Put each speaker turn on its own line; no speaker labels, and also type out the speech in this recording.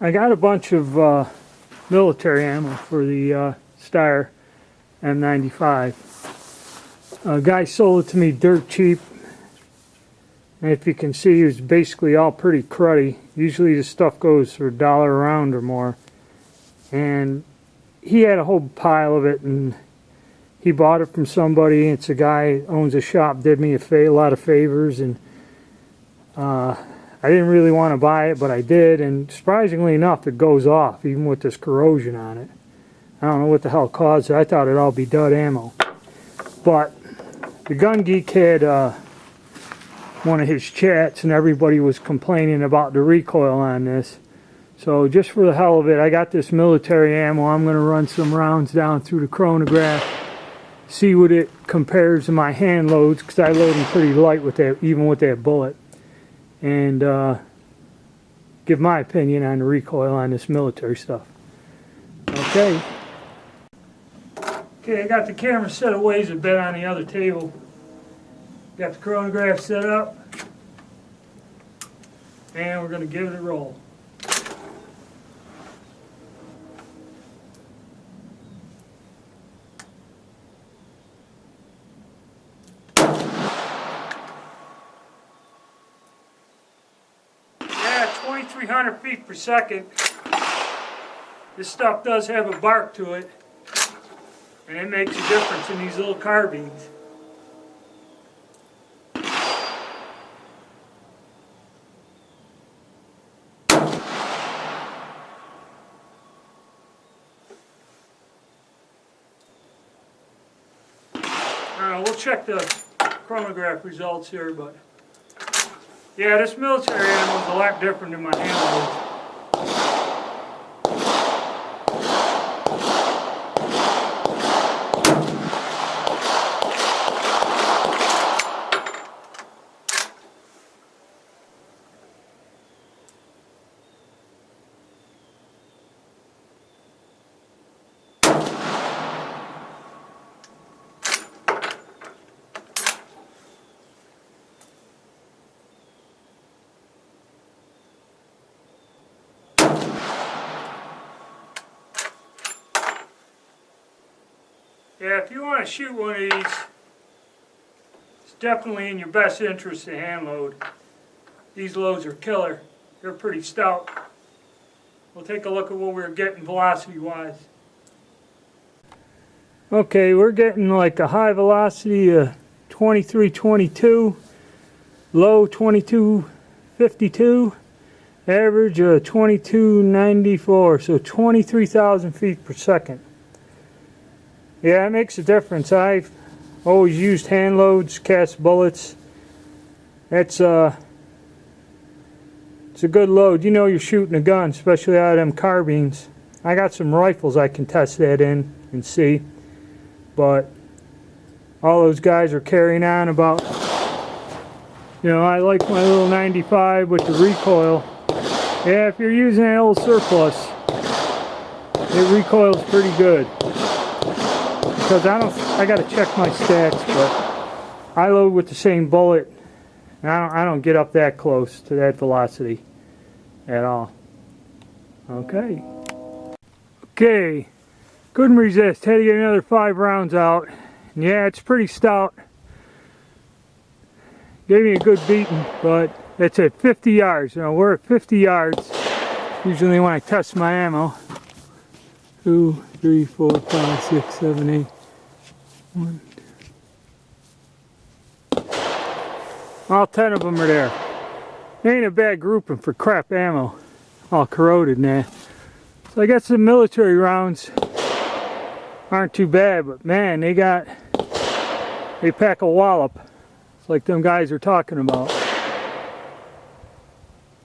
I got a bunch of military ammo for the Steyr M95. A guy sold it to me dirt cheap. And if you can see, it was basically all pretty cruddy. Usually this stuff goes for $1 a round or more. And he had a whole pile of it, and he bought it from somebody. It's a guy who owns a shop, did me a lot of favors, and I didn't really want to buy it, but I did, and surprisingly enough, it goes off, even with this corrosion on it. I don't know what the hell caused it. I thought it'd all be dud ammo. But the Gun Geek had one of his chats, and everybody was complaining about the recoil on this. So just for the hell of it, I got this military ammo. I'm going to run some rounds down through the chronograph, see what it compares to my hand loads, because I load them pretty light with that, even with that bullet. And give my opinion on the recoil on this military stuff. Okay. Okay, I got the camera set away a bit on the other table. Got the chronograph set up. And we're going to give it a roll. Yeah, 2,300 feet per second. This stuff does have a bark to it. And it makes a difference in these little carbines. We'll check the chronograph results here, but yeah, this military ammo is a lot different than my hand loads. Yeah, if you want to shoot one of these, it's definitely in your best interest to hand load. These loads are killer. They're pretty stout. We'll take a look at what we're getting velocity-wise. Okay, we're getting like a high velocity of 2322, low 2252, average of 2294, so 23,000 feet per second. Yeah, it makes a difference. I've always used hand loads, cast bullets. It's a good load. You know you're shooting a gun, especially out of them carbines. I got some rifles I can test that in and see. But all those guys are carrying on about, you know, I like my little 95 with the recoil. Yeah, if you're using an old surplus, it recoils pretty good. Because I got to check my stats, but I load with the same bullet, and I don't get up that close to that velocity at all. Okay. Okay. Couldn't resist. Had to get another 5 rounds out. And yeah, it's pretty stout. Gave me a good beating, but it's at 50 yards. You know, we're at 50 yards usually when I test my ammo. 2, 3, 4, 5, 6, 7, 8. 1, 2. All 10 of them are there. Ain't a bad grouping for crap ammo. All corroded now. So I guess the military rounds aren't too bad, but man, they pack a wallop. It's like them guys are talking about.